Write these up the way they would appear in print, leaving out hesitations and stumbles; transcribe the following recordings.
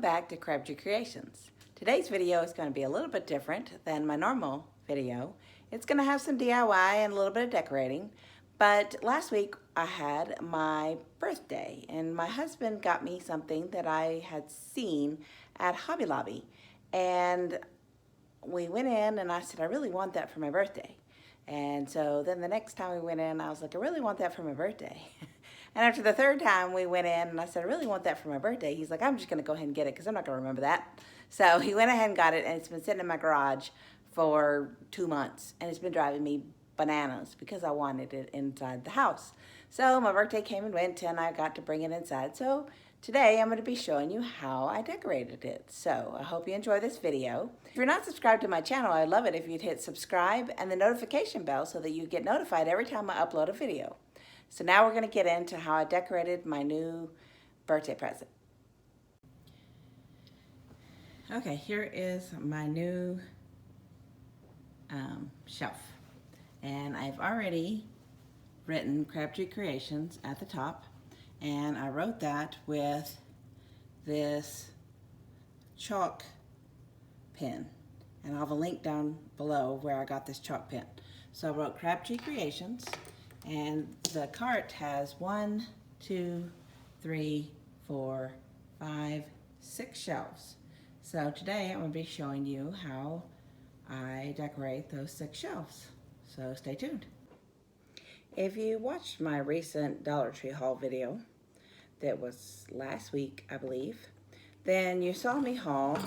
back to Crabtree Creations. Today's video is going to be a little bit different than my normal video. It's going to have some DIY and a little bit of decorating, but last week I had my birthday and my husband got me something that I had seen at Hobby Lobby, and we went in and I said, I really want that for my birthday. And so then the next time we went in, I was like, I really want that for my birthday. And after the third time we went in and I said, I really want that for my birthday. He's like, I'm just gonna go ahead and get it because I'm not gonna remember that. So he went ahead and got it, and it's been sitting in my garage for 2 months, and it's been driving me bananas because I wanted it inside the house. So my birthday came and went and I got to bring it inside. So today I'm gonna be showing you how I decorated it. So I hope you enjoy this video. If you're not subscribed to my channel, I'd love it if you'd hit subscribe and the notification bell so that you get notified every time I upload a video. So now we're going to get into how I decorated my new birthday present. Okay, here is my new shelf. And I've already written Crabtree Creations at the top. And I wrote that with this chalk pen. And I'll have a link down below where I got this chalk pen. So I wrote Crabtree Creations. And the cart has 1, 2, 3, 4, 5, 6 shelves. So today I'm going to be showing you how I decorate those 6 shelves. So stay tuned. If you watched my recent Dollar Tree haul video that was last week, I believe, then you saw me haul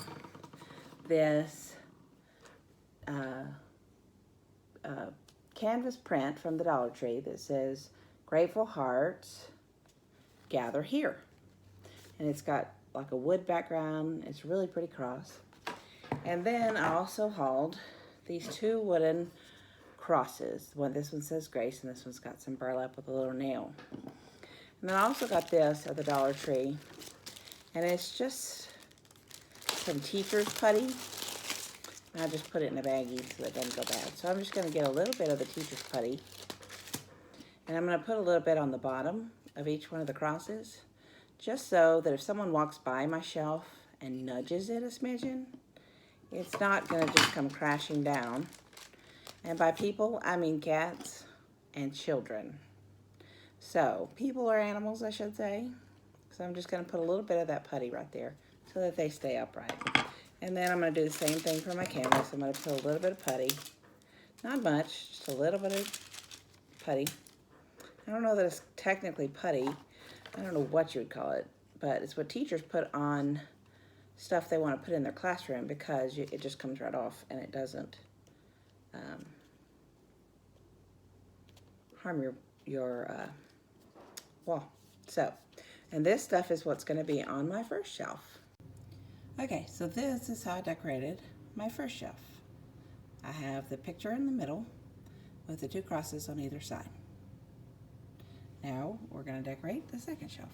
this canvas print from the Dollar Tree that says Grateful Hearts Gather Here, and it's got like a wood background. It's really pretty cross. And then I also hauled these 2 wooden crosses. This one says Grace and this one's got some burlap with a little nail. And then I also got this at the Dollar Tree, and it's just some teacher's putty. I just put it in a baggie so it doesn't go bad. So I'm just going to get a little bit of the teacher's putty, and I'm going to put a little bit on the bottom of each one of the crosses, just so that if someone walks by my shelf and nudges it a smidgen, it's not going to just come crashing down. And by people, I mean cats and children. So people or animals, I should say. So I'm just going to put a little bit of that putty right there so that they stay upright. And then I'm going to do the same thing for my canvas. I'm going to put a little bit of putty. Not much, just a little bit of putty. I don't know that it's technically putty. I don't know what you would call it, but it's what teachers put on stuff they want to put in their classroom because it just comes right off and it doesn't harm your wall. So, and this stuff is what's going to be on my first shelf. Okay, so this is how I decorated my first shelf. I have the picture in the middle with the 2 crosses on either side. Now we're going to decorate the second shelf.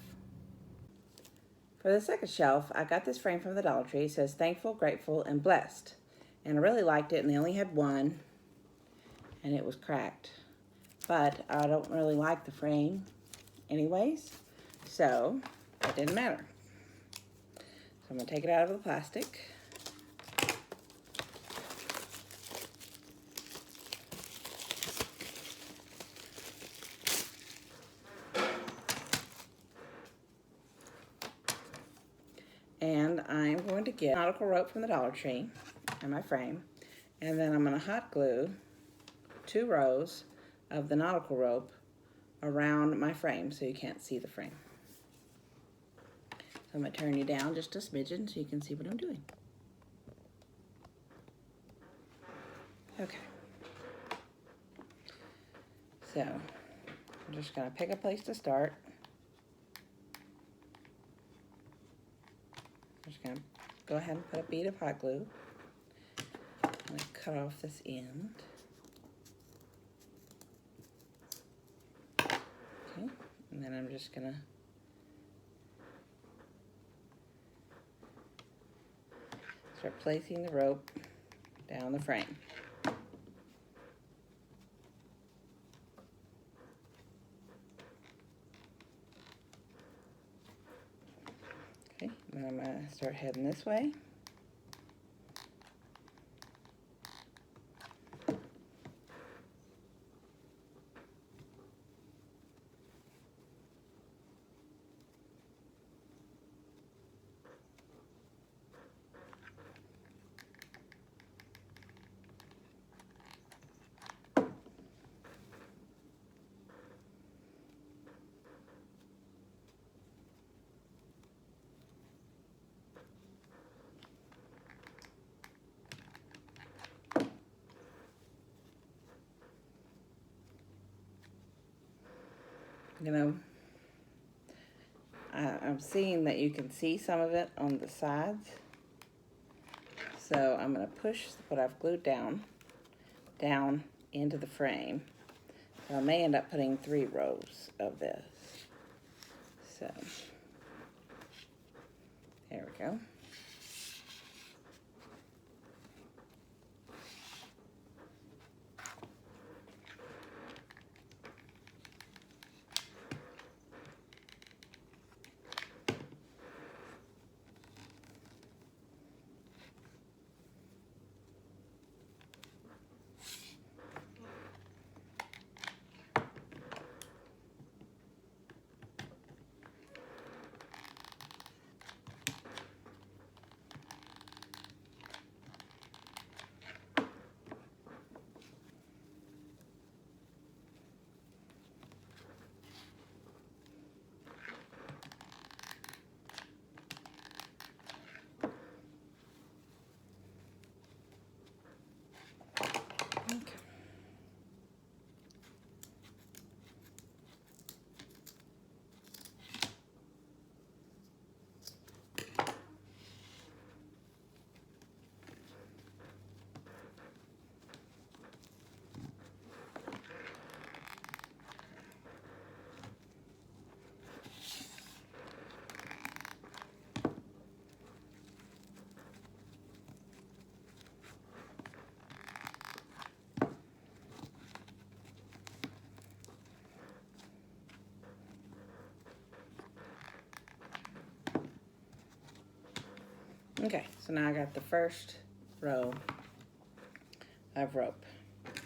For the second shelf, I got this frame from the Dollar Tree. It says Thankful, Grateful, and Blessed. And I really liked it, and they only had one, and it was cracked. But I don't really like the frame anyways, so it didn't matter. I'm going to take it out of the plastic. And I'm going to get nautical rope from the Dollar Tree and my frame. And then I'm going to hot glue 2 rows of the nautical rope around my frame so you can't see the frame. So I'm going to turn you down just a smidgen so you can see what I'm doing. Okay. So I'm just going to pick a place to start. I'm just going to go ahead and put a bead of hot glue. I'm going to cut off this end. Okay, and then I'm just going to start placing the rope down the frame. Okay, then I'm going to start heading this way. You know, I'm seeing that you can see some of it on the sides. So I'm going to push what I've glued down into the frame. So I may end up putting 3 rows of this. So there we go. Okay, so now I got the first row of rope.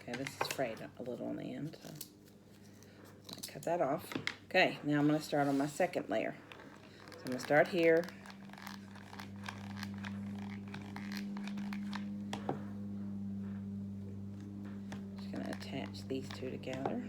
Okay, this is frayed a little on the end, so I'll cut that off. Okay, now I'm going to start on my second layer. So I'm going to start here. Just going to attach these two together.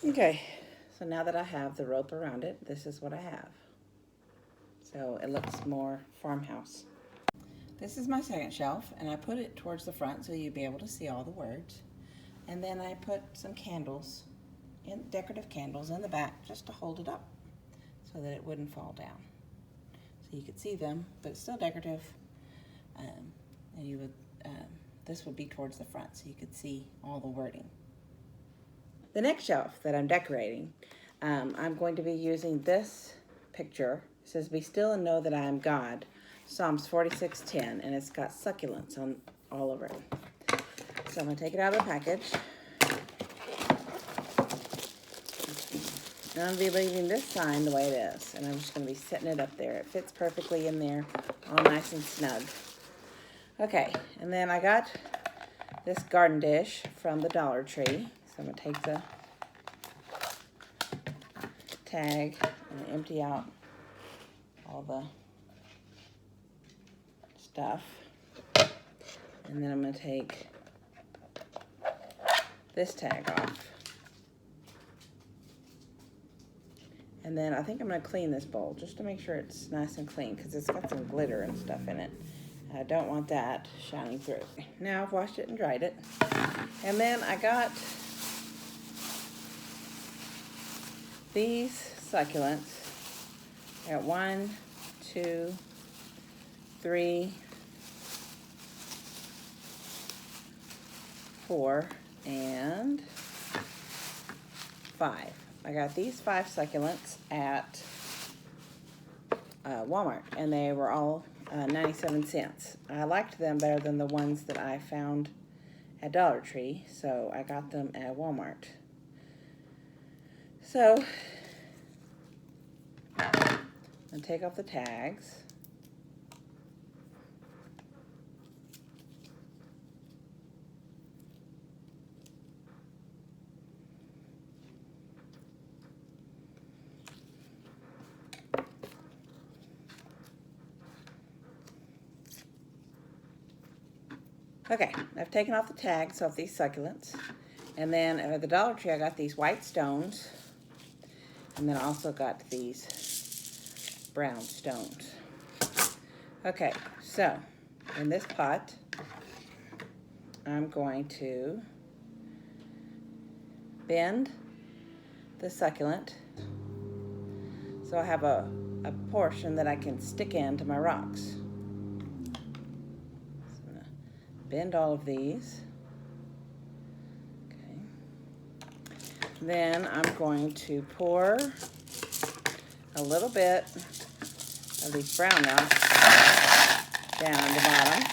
Okay, so now that I have the rope around it, this is what I have. So it looks more farmhouse. This is my second shelf, and I put it towards the front so you'll be able to see all the words. And then I put some candles, decorative candles in the back just to hold it up so that it wouldn't fall down. So you could see them, but it's still decorative. And you would, this would be towards the front so you could see all the wording. The next shelf that I'm decorating, I'm going to be using this picture. It says, "Be still and know that I am God." Psalms 46:10, and it's got succulents on all over it. So I'm going to take it out of the package. And I'm going to be leaving this sign the way it is, and I'm just going to be setting it up there. It fits perfectly in there, all nice and snug. Okay, and then I got this garden dish from the Dollar Tree. So I'm going to take the tag and empty out all the stuff. And then I'm going to take this tag off. And then I think I'm going to clean this bowl just to make sure it's nice and clean because it's got some glitter and stuff in it. I don't want that shining through. Now I've washed it and dried it. And then I got these succulents, I got 1, 2, 3, 4, and 5. I got these 5 succulents at Walmart, and they were all 97 cents. I liked them better than the ones that I found at Dollar Tree, so I got them at Walmart. So, I'm going to take off the tags. Okay, I've taken off the tags off these succulents. And then at the Dollar Tree, I got these white stones. And then I also got these brown stones. Okay, so in this pot, I'm going to bend the succulent so I have a portion that I can stick into my rocks. Bend all of these. Okay. Then I'm going to pour a little bit of these brown rocks down in the bottom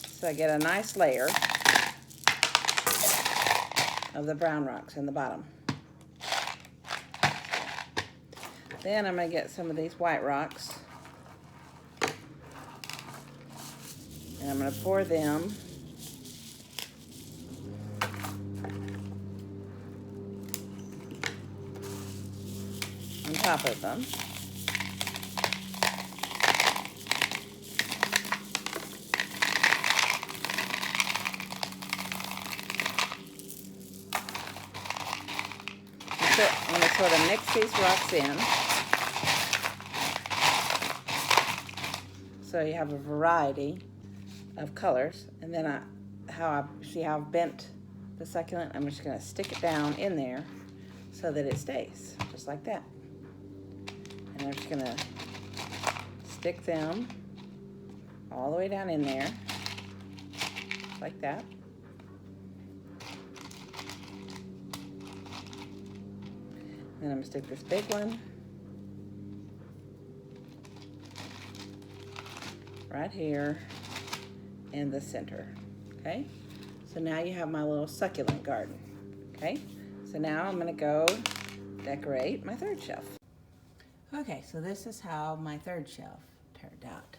so I get a nice layer of the brown rocks in the bottom. Then I'm going to get some of these white rocks and I'm going to pour them on top of them. So I'm going to sort of mix these rocks in so you have a variety of colors. And then see how I've bent the succulent? I'm just going to stick it down in there so that it stays, just like that. And I'm just going to stick them all the way down in there, like that. Then I'm going to stick this big one right here in the center. Okay, so now you have my little succulent garden. Okay, so now I'm going to go decorate my third shelf. Okay, so this is how my third shelf turned out.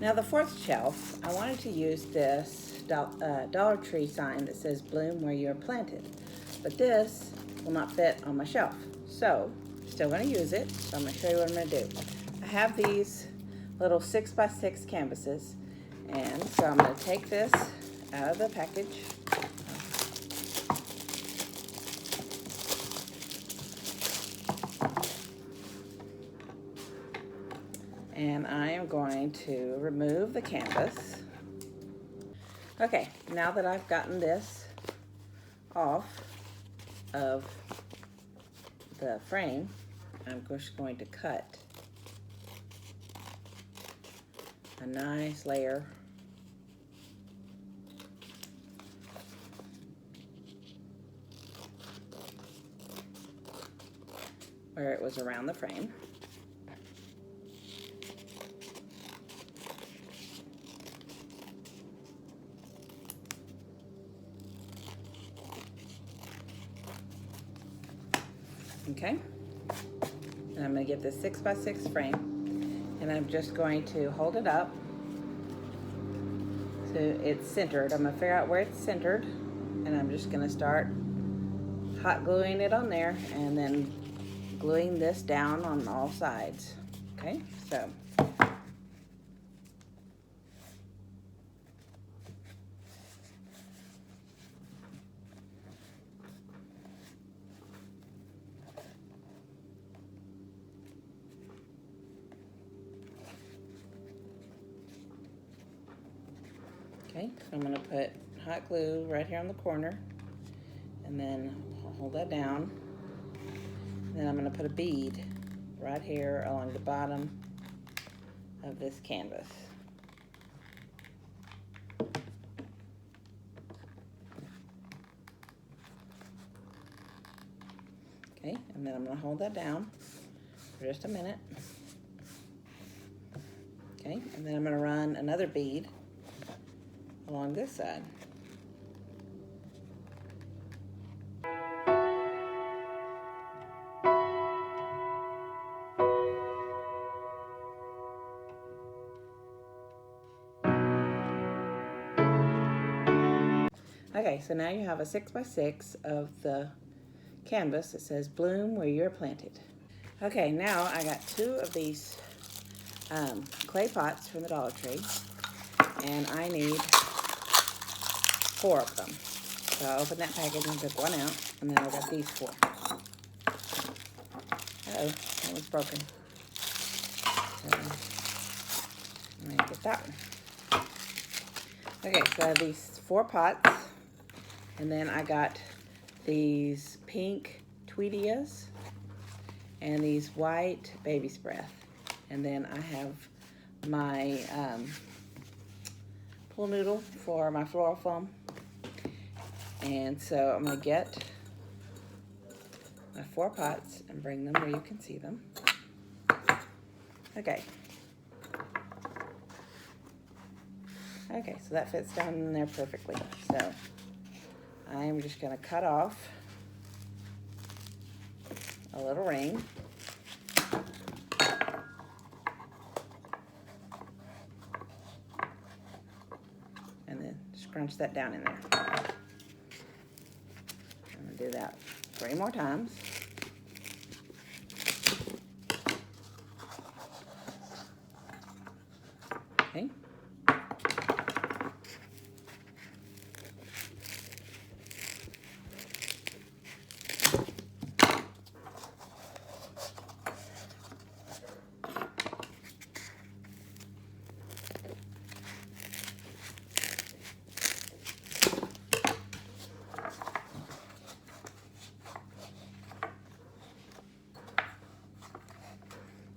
Now the fourth shelf, I wanted to use this Dollar Tree sign that says bloom where you are planted, but this will not fit on my shelf. So, I'm still going to use it, so I'm going to show you what I'm going to do. I have these little 6x6 canvases, and so I'm going to take this out of the package. And I am going to remove the canvas. Okay, now that I've gotten this off of the frame, I'm just going to cut a nice layer where it was around the frame. Okay, and I'm going to get this 6x6 frame, and I'm just going to hold it up so it's centered. I'm going to figure out where it's centered, and I'm just going to start hot gluing it on there and then gluing this down on all sides. Okay, so Okay, so I'm going to put hot glue right here on the corner, and then hold that down. And then I'm going to put a bead right here along the bottom of this canvas. Okay, and then I'm going to hold that down for just a minute. Okay, and then I'm going to run another bead along this side. Okay, so now you have a 6x6 of the canvas that says bloom where you're planted. Okay, now I got 2 of these clay pots from the Dollar Tree, and I need 4 of them. So I opened that package and took 1 out, and then I got these 4. Uh-oh, that one's broken. So I'm gonna get that one. Okay, so I have these 4 pots, and then I got these pink Tweedias and these white Baby's Breath. And then I have my pool noodle for my floral foam. And so I'm gonna get my 4 pots and bring them where you can see them. Okay. Okay, so that fits down in there perfectly. So I'm just gonna cut off a little ring. And then scrunch that down in there. I'm gonna do that 3 more times. Okay.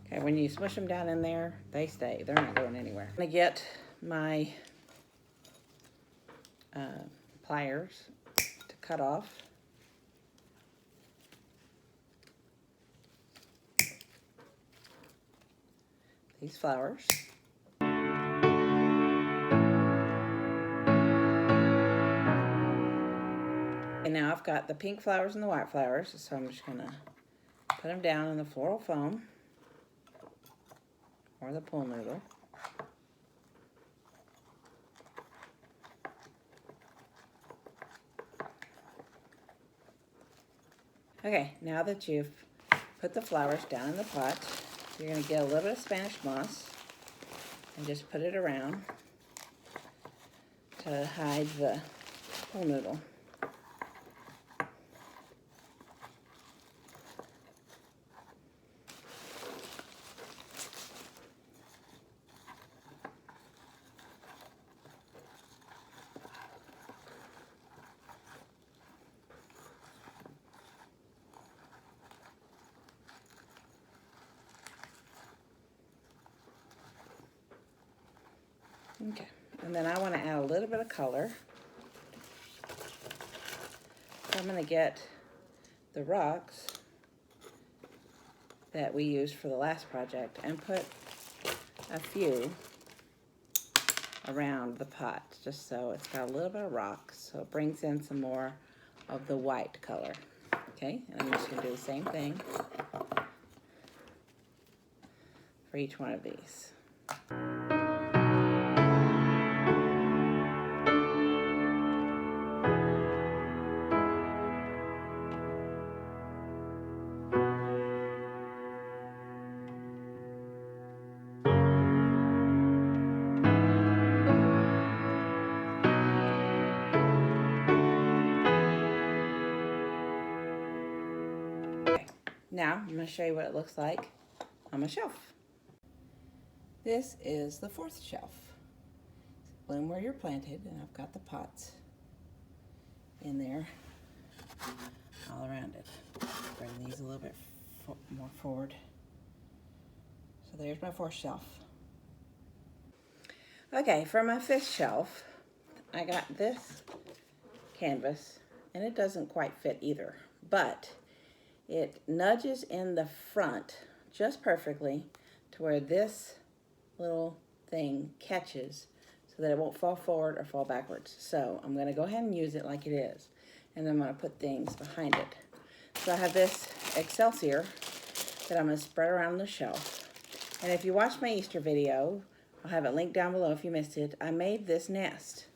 Okay, when you smush them down in there, they stay. They're not going anywhere. I'm gonna get my pliers to cut off these flowers. And now I've got the pink flowers and the white flowers, so I'm just gonna put them down in the floral foam or the pool noodle. Okay, now that you've put the flowers down in the pot, you're gonna get a little bit of Spanish moss and just put it around to hide the pool noodle. Okay, and then I want to add a little bit of color. So I'm going to get the rocks that we used for the last project and put a few around the pot, just so it's got a little bit of rocks, so it brings in some more of the white color. Okay, and I'm just going to do the same thing for each one of these. Now, I'm going to show you what it looks like on my shelf. This is the 4th shelf. bloom where you're planted, and I've got the pots in there all around it. Bring these a little bit more forward. So there's my fourth shelf. Okay, for my fifth shelf, I got this canvas, and it doesn't quite fit either, but it nudges in the front just perfectly to where this little thing catches so that it won't fall forward or fall backwards. So I'm going to go ahead and use it like it is, and I'm going to put things behind it. So I have this Excelsior that I'm going to spread around the shelf. And if you watched my Easter video, I'll have it linked down below if you missed it, I made this nest.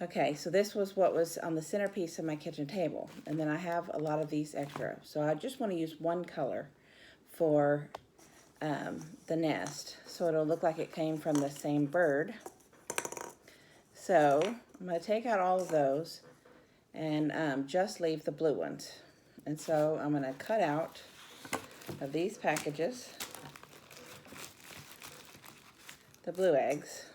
Okay, so this was what was on the centerpiece of my kitchen table. And then I have a lot of these extra. So I just want to use one color for the nest, so it'll look like it came from the same bird. So I'm going to take out all of those and just leave the blue ones. And so I'm going to cut out of these packages the blue eggs.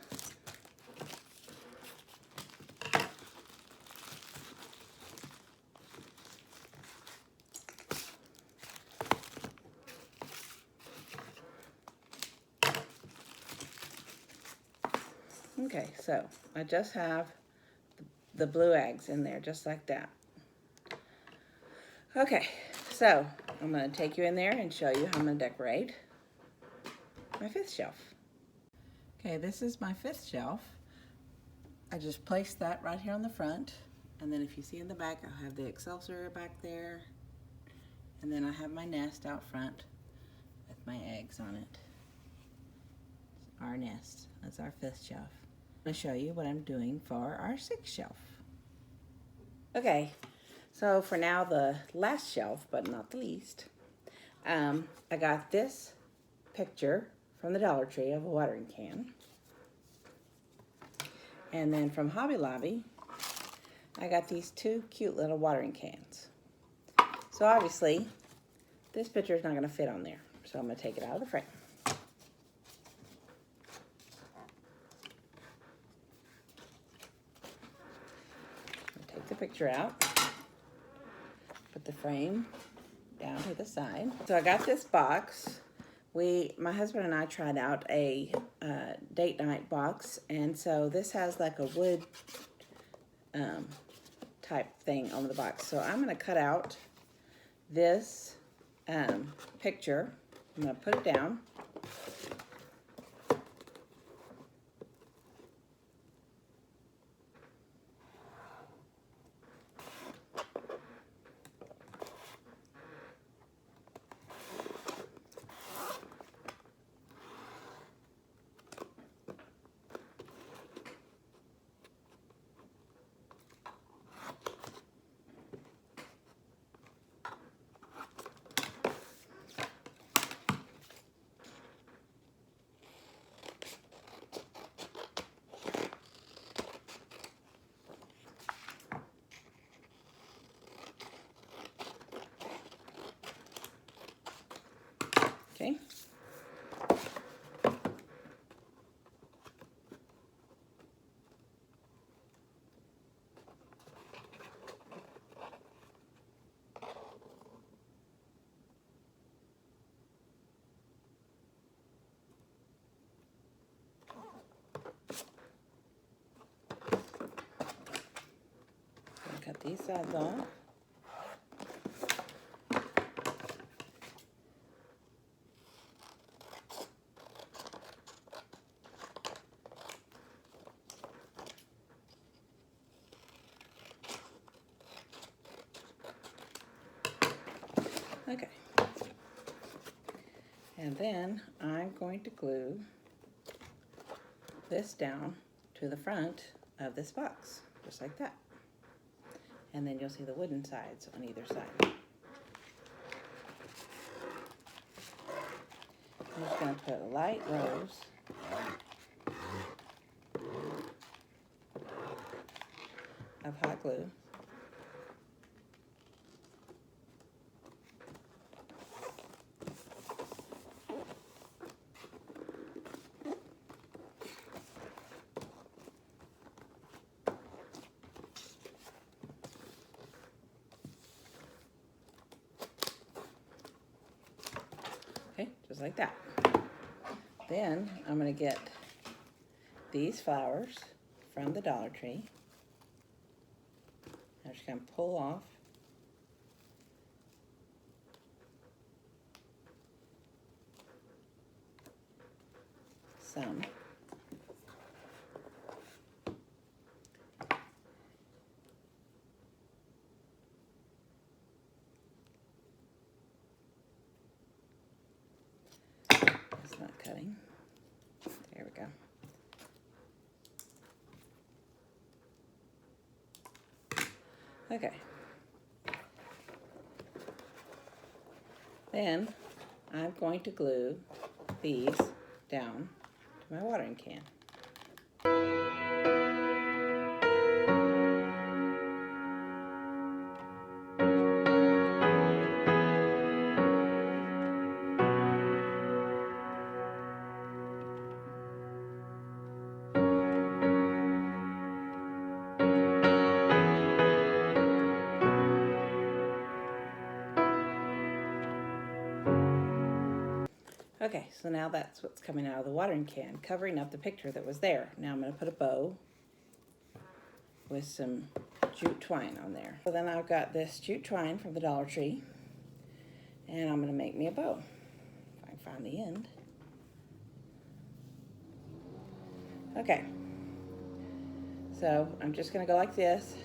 Okay, so I just have the blue eggs in there, just like that. Okay, so I'm going to take you in there and show you how I'm going to decorate my fifth shelf. Okay, this is my fifth shelf. I just placed that right here on the front, and then if you see in the back, I'll have the Excelsior back there, and then I have my nest out front with my eggs on it. It's our nest. That's our fifth shelf. I'm going to show you what I'm doing for our sixth shelf. Okay, so for now, the last shelf, but not the least, I got this picture from the Dollar Tree of a watering can. And then from Hobby Lobby, I got these two cute little watering cans. So obviously, this picture is not going to fit on there. So I'm going to take it out of the frame. Take the picture out. Put the frame down to the side. So I got this box. My husband and I tried out a date night box, and so this has like a wood type thing on the box. So I'm going to cut out this picture. I'm going to put it down. Okay. Cut these sides off. Okay. And then I'm going to glue this down to the front of this box, just like that. And then you'll see the wooden sides on either side. I'm just going to put a light rose of hot glue. just like that. Then I'm going to get these flowers from the Dollar Tree. I'm just going to pull off some. It's not cutting. There we go. Okay. Then I'm going to glue these down to my watering can. Okay, so now that's what's coming out of the watering can, covering up the picture that was there. Now I'm going to put a bow with some jute twine on there. So then I've got this jute twine from the Dollar Tree, and I'm going to make me a bow. If I can find the end. Okay, so I'm just going to go like this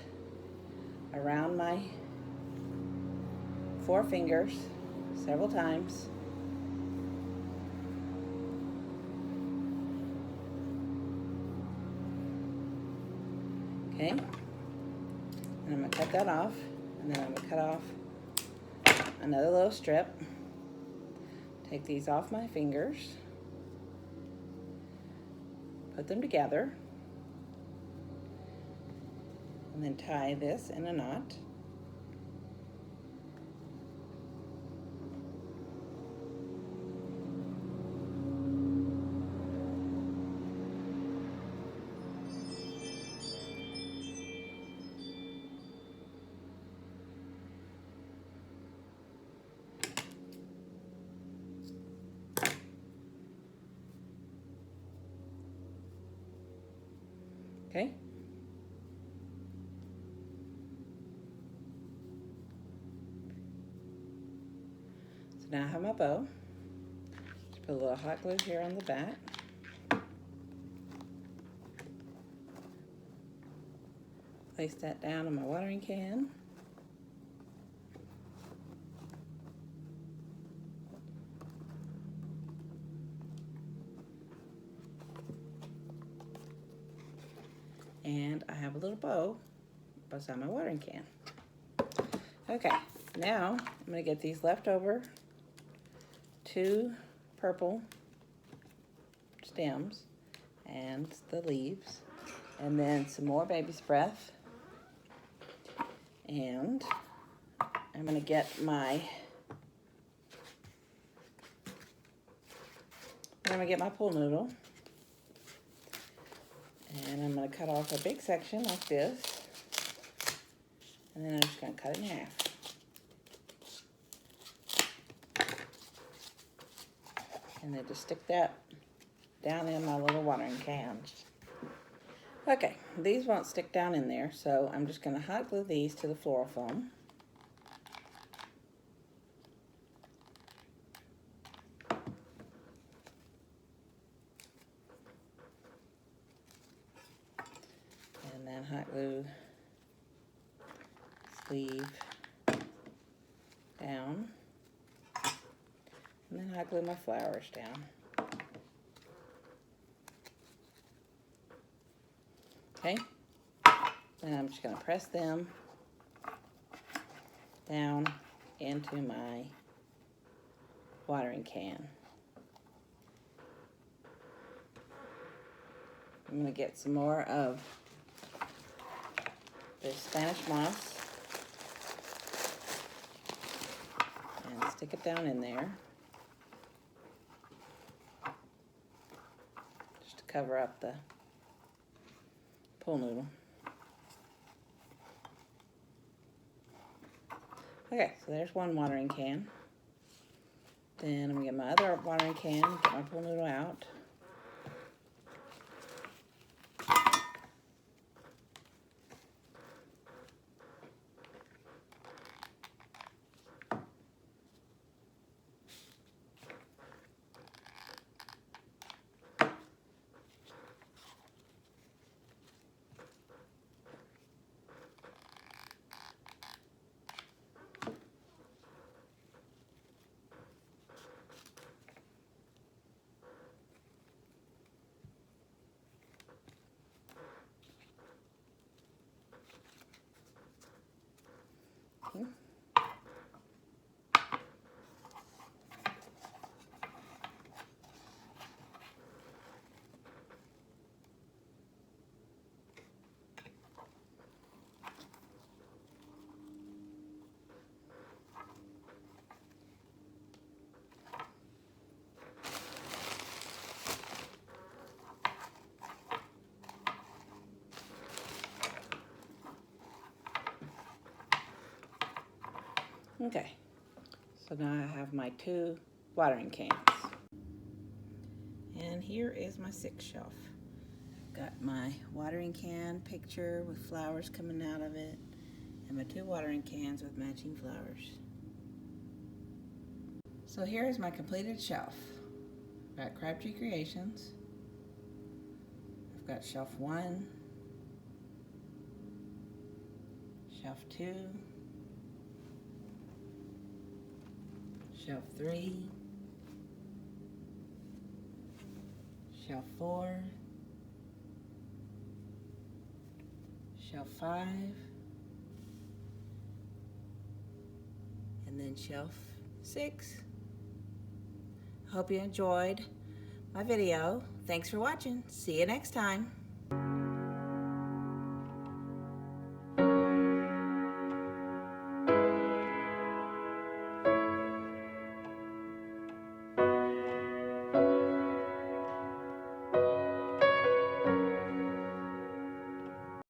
around my 4 fingers several times. Okay, and I'm going to cut that off, and then I'm going to cut off another little strip. Take these off my fingers, put them together, and then tie this in a knot. Okay. So now I have my bow. Just put a little hot glue here on the back. Place that down in my watering can. And I have a little bow beside my watering can. Okay, now I'm going to get these leftover 2 purple stems and the leaves, and then some more baby's breath. And I'm going to get my pool noodle. And I'm going to cut off a big section like this, and then I'm just going to cut it in half. And then just stick that down in my little watering can. Okay, these won't stick down in there, so I'm just going to hot glue these to the floral foam. And then hot glue sleeve down. And then hot glue my flowers down. Okay, and I'm just going to press them down into my watering can. I'm going to get some more of this Spanish moss and stick it down in there just to cover up the pool noodle. Okay, so there's one watering can. Then I'm gonna get my other watering can, get my pool noodle out. Okay, so now I have my 2 watering cans. And here is my 6th shelf. Got my watering can picture with flowers coming out of it, and my 2 watering cans with matching flowers. So here is my completed shelf. I've got Crabtree Creations. I've got shelf 1, shelf 2, shelf 3, shelf 4, shelf 5, and then shelf 6. Hope you enjoyed my video. Thanks for watching. See you next time.